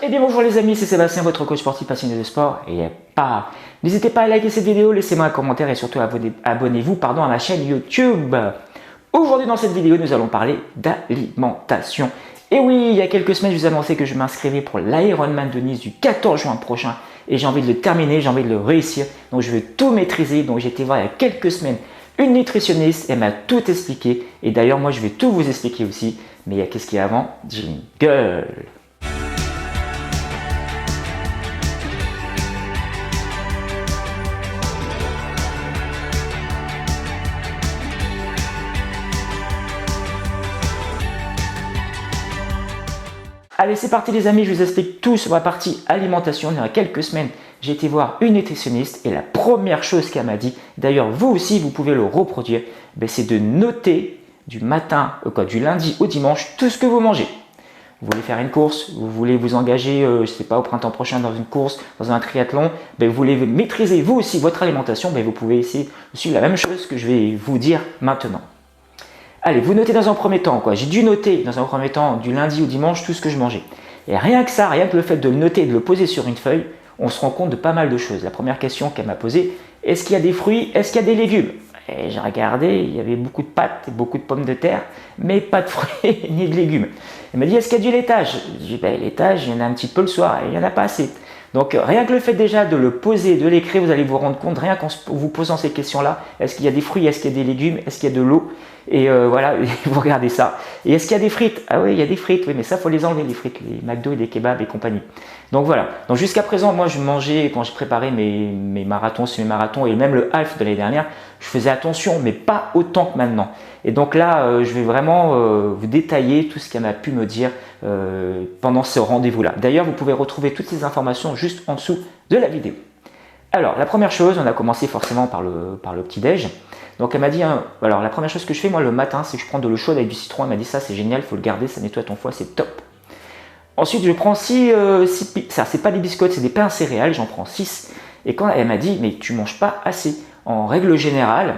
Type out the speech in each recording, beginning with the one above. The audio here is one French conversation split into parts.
Eh bien bonjour les amis, c'est Sébastien, votre coach sportif passionné de sport. Et n'hésitez pas à liker cette vidéo, laissez-moi un commentaire et surtout abonnez-vous à ma chaîne YouTube. Aujourd'hui dans cette vidéo, nous allons parler d'alimentation. Et oui, il y a quelques semaines, je vous annonçais que je m'inscrivais pour l'Ironman de Nice du 14 juin prochain. Et j'ai envie de le terminer, j'ai envie de le réussir. Donc je veux tout maîtriser. Donc j'ai été voir il y a quelques semaines une nutritionniste, elle m'a tout expliqué. Et d'ailleurs, moi je vais tout vous expliquer aussi. Mais qu'est-ce qu'il y a avant? Jingle! Allez, c'est parti les amis, je vous explique tout sur la partie alimentation. Il y a quelques semaines, j'ai été voir une nutritionniste et la première chose qu'elle m'a dit, d'ailleurs vous aussi vous pouvez le reproduire, c'est de noter du matin, du lundi au dimanche, tout ce que vous mangez. Vous voulez faire une course, vous voulez vous engager, je ne sais pas, au printemps prochain dans une course, dans un triathlon, vous voulez maîtriser vous aussi votre alimentation, vous pouvez essayer aussi la même chose que je vais vous dire maintenant. Allez, vous notez dans un premier temps, j'ai dû noter dans un premier temps du lundi au dimanche tout ce que je mangeais. Et rien que ça, rien que le fait de le noter et de le poser sur une feuille, on se rend compte de pas mal de choses. La première question qu'elle m'a posée, est-ce qu'il y a des fruits, est-ce qu'il y a des légumes? Et j'ai regardé, il y avait beaucoup de pâtes et beaucoup de pommes de terre, mais pas de fruits ni de légumes. Elle m'a dit, est-ce qu'il y a du laitage? J'ai dit, laitage, il y en a un petit peu le soir et il n'y en a pas assez. Donc rien que le fait déjà de le poser, de l'écrire, vous allez vous rendre compte, rien qu'en vous posant ces questions-là, est-ce qu'il y a des fruits, est-ce qu'il y a des légumes, est-ce qu'il y a de l'eau? Et voilà, vous regardez ça. Et est-ce qu'il y a des frites? Ah oui, il y a des frites, oui, mais ça, il faut les enlever, les frites, les McDo et les kebabs et compagnie. Donc voilà. Donc jusqu'à présent, moi, je mangeais, quand je préparais mes marathons, semi-marathons et même le half de l'année dernière, je faisais attention, mais pas autant que maintenant. Et donc là, je vais vraiment vous détailler tout ce qu'elle m'a pu me dire pendant ce rendez-vous-là. D'ailleurs, vous pouvez retrouver toutes ces informations juste en dessous de la vidéo. Alors, la première chose, on a commencé forcément par le petit-déj. Donc, elle m'a dit, alors la première chose que je fais, moi, le matin, c'est que je prends de l'eau chaude avec du citron. Elle m'a dit, ça, c'est génial, il faut le garder, ça nettoie ton foie, c'est top. Ensuite, je prends ça, c'est pas des biscottes, c'est des pains céréales, j'en prends 6. Et quand elle m'a dit, mais tu manges pas assez. En règle générale,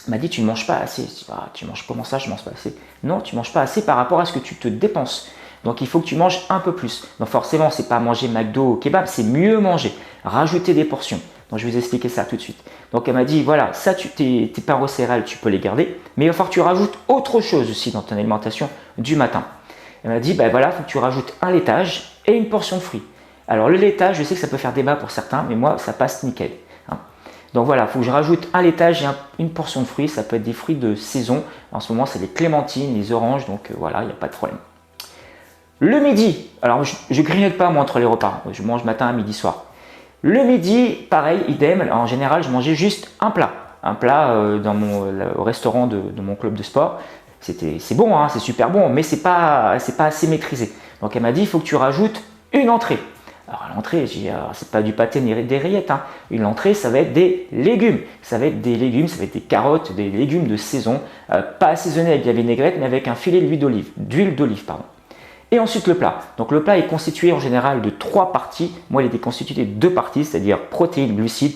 elle m'a dit, tu ne manges pas assez. Je dis, tu manges comment ça, je mange pas assez? Non, tu manges pas assez par rapport à ce que tu te dépenses. Donc, il faut que tu manges un peu plus. Donc, forcément, c'est pas manger McDo ou kebab, c'est mieux manger. Rajouter des portions. Donc, je vais vous expliquer ça tout de suite. Donc, elle m'a dit, voilà, ça, tes pains aux céréales, tu peux les garder. Mais il va falloir que tu rajoutes autre chose aussi dans ton alimentation du matin. Elle m'a dit, voilà, il faut que tu rajoutes un laitage et une portion de fruits. Alors, le laitage, je sais que ça peut faire débat pour certains, mais moi, ça passe nickel. Donc voilà, il faut que je rajoute un laitage et une portion de fruits. Ça peut être des fruits de saison. En ce moment, c'est les clémentines, les oranges. Donc voilà, il n'y a pas de problème. Le midi, alors je ne grignote pas moi entre les repas. Je mange matin, midi, soir. Le midi, pareil, idem. En général, je mangeais juste un plat. Un plat au restaurant de mon club de sport. C'est bon, c'est super bon, mais c'est pas assez maîtrisé. Donc elle m'a dit, il faut que tu rajoutes une entrée. Alors à l'entrée, c'est pas du pâté ni des rillettes. Une entrée, ça va être des légumes. Ça va être des légumes, ça va être des carottes, des légumes de saison, pas assaisonnés avec de la vinaigrette, mais avec un filet d'huile d'olive. Et ensuite le plat. Donc le plat est constitué en général de 3 parties. Moi, il était constitué de 2 parties, c'est-à-dire protéines, glucides,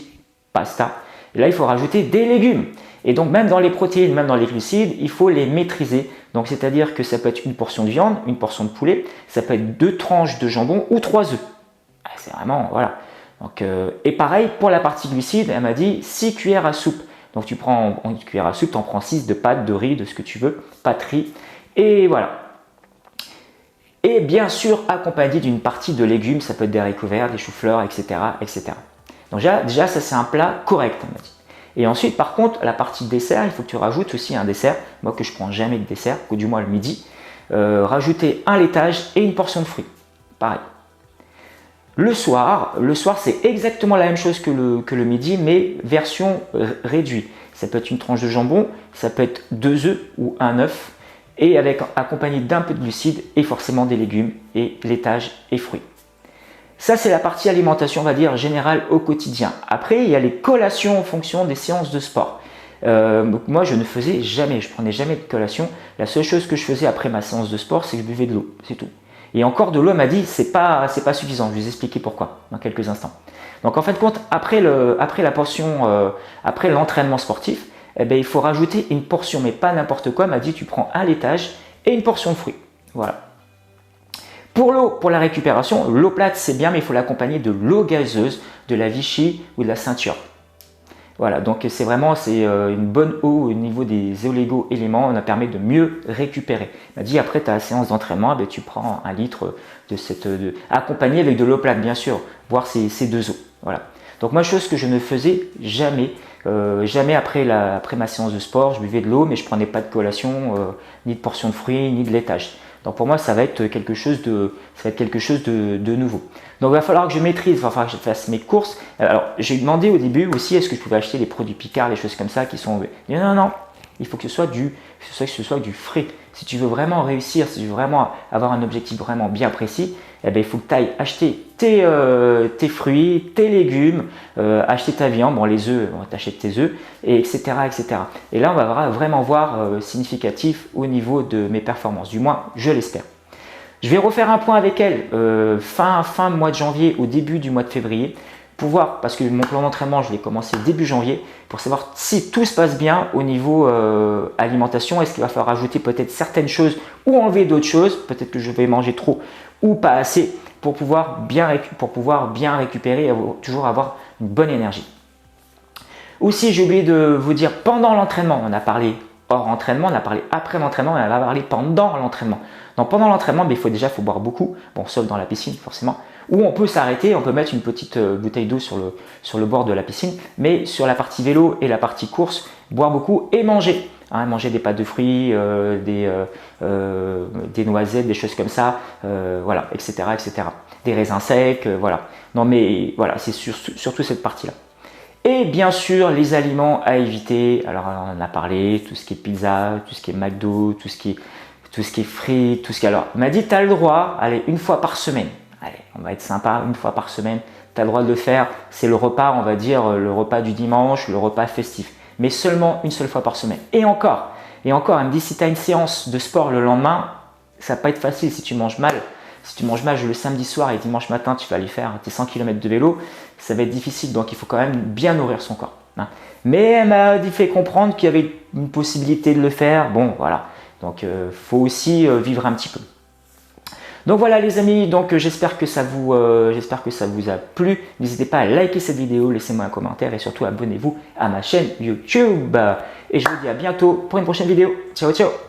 pasta. Et là, il faut rajouter des légumes. Et donc même dans les protéines, même dans les glucides, il faut les maîtriser. Donc c'est-à-dire que ça peut être une portion de viande, une portion de poulet, ça peut être 2 tranches de jambon ou 3 œufs. C'est vraiment, voilà. Donc, et pareil, pour la partie glucides, elle m'a dit 6 cuillères à soupe. Donc tu prends une cuillère à soupe, tu en prends 6 de pâtes, de riz, de ce que tu veux, pâtes, riz. Et voilà. Et bien sûr, accompagné d'une partie de légumes, ça peut être des haricots verts, des choux-fleurs, etc., etc. Donc déjà, ça c'est un plat correct, elle m'a dit. Et ensuite, par contre, la partie dessert, il faut que tu rajoutes aussi un dessert. Moi que je prends jamais de dessert, ou du moins le midi. Rajouter un laitage et une portion de fruits. Pareil. Le soir, c'est exactement la même chose que le midi, mais version réduite. Ça peut être une tranche de jambon, ça peut être 2 œufs ou un œuf, et accompagné d'un peu de glucides et forcément des légumes et laitage et fruits. Ça, c'est la partie alimentation, on va dire, générale au quotidien. Après, il y a les collations en fonction des séances de sport. Moi, je ne faisais jamais, je prenais jamais de collation. La seule chose que je faisais après ma séance de sport, c'est que je buvais de l'eau, c'est tout. Et encore de l'eau, elle m'a dit, c'est pas suffisant. Je vais vous expliquer pourquoi dans quelques instants. Donc en fin de compte, après la portion, après l'entraînement sportif, il faut rajouter une portion, mais pas n'importe quoi. Elle m'a dit, tu prends un laitage et une portion de fruits. Voilà. Pour l'eau, pour la récupération, l'eau plate c'est bien, mais il faut l'accompagner de l'eau gazeuse, de la Vichy ou de la ceinture. Voilà, donc c'est vraiment une bonne eau au niveau des oligo-éléments, ça permet de mieux récupérer. Il m'a dit après ta séance d'entraînement, tu prends 1 litre accompagné avec de l'eau plate bien sûr, voire ces 2 eaux. Voilà. Donc moi, chose que je ne faisais jamais, jamais après ma séance de sport, je buvais de l'eau, mais je prenais pas de collation, ni de portion de fruits, ni de laitage. Donc pour moi, ça va être quelque chose de nouveau. Donc il va falloir que je maîtrise, il va falloir que je fasse mes courses. Alors j'ai demandé au début aussi, est-ce que je pouvais acheter des produits Picard, des choses comme ça qui sont… Non, non, il faut que ce soit du frais. Si tu veux vraiment réussir, si tu veux vraiment avoir un objectif vraiment bien précis, eh bien, il faut que tu ailles acheter tes fruits, tes légumes, acheter ta viande, bon les œufs, tu achètes tes œufs, et etc., etc. Et là, on va vraiment voir significatif au niveau de mes performances, du moins, je l'espère. Je vais refaire un point avec elle fin mois de janvier, au début du mois de février, pour voir, parce que mon plan d'entraînement, je l'ai commencé début janvier, pour savoir si tout se passe bien au niveau alimentation. Est-ce qu'il va falloir ajouter peut-être certaines choses ou enlever d'autres choses, peut-être que je vais manger trop ou pas assez, pour pouvoir bien récupérer et toujours avoir une bonne énergie. Aussi, j'ai oublié de vous dire, pendant l'entraînement, on a parlé hors entraînement, on a parlé après l'entraînement, et on va parler pendant l'entraînement. Donc pendant l'entraînement, il faut boire beaucoup, bon, sauf dans la piscine forcément, ou on peut s'arrêter, on peut mettre une petite bouteille d'eau sur le bord de la piscine, mais sur la partie vélo et la partie course, boire beaucoup et manger. Manger des pâtes de fruits, des noisettes, des choses comme ça, voilà, etc., etc. Des raisins secs, voilà. Non mais voilà, c'est surtout cette partie-là. Et bien sûr, les aliments à éviter. Alors, on en a parlé, tout ce qui est pizza, tout ce qui est McDo, tout ce qui est frites, tout ce qui est… Alors, il m'a dit, tu as le droit, allez, 1 fois par semaine. Allez, on va être sympa, 1 fois par semaine. Tu as le droit de le faire. C'est le repas, on va dire, le repas du dimanche, le repas festif. Mais seulement 1 seule fois par semaine. Et encore, elle me dit, si tu as une séance de sport le lendemain, ça va pas être facile si tu manges mal. Si tu manges mal le samedi soir et dimanche matin, tu vas aller faire tes 100 km de vélo, ça va être difficile. Donc, il faut quand même bien nourrir son corps. Mais elle m'a fait comprendre qu'il y avait une possibilité de le faire. Bon, voilà. Donc, faut aussi vivre un petit peu. Donc voilà les amis, donc j'espère que ça vous a plu. N'hésitez pas à liker cette vidéo, laissez-moi un commentaire et surtout abonnez-vous à ma chaîne YouTube. Et je vous dis à bientôt pour une prochaine vidéo. Ciao, ciao!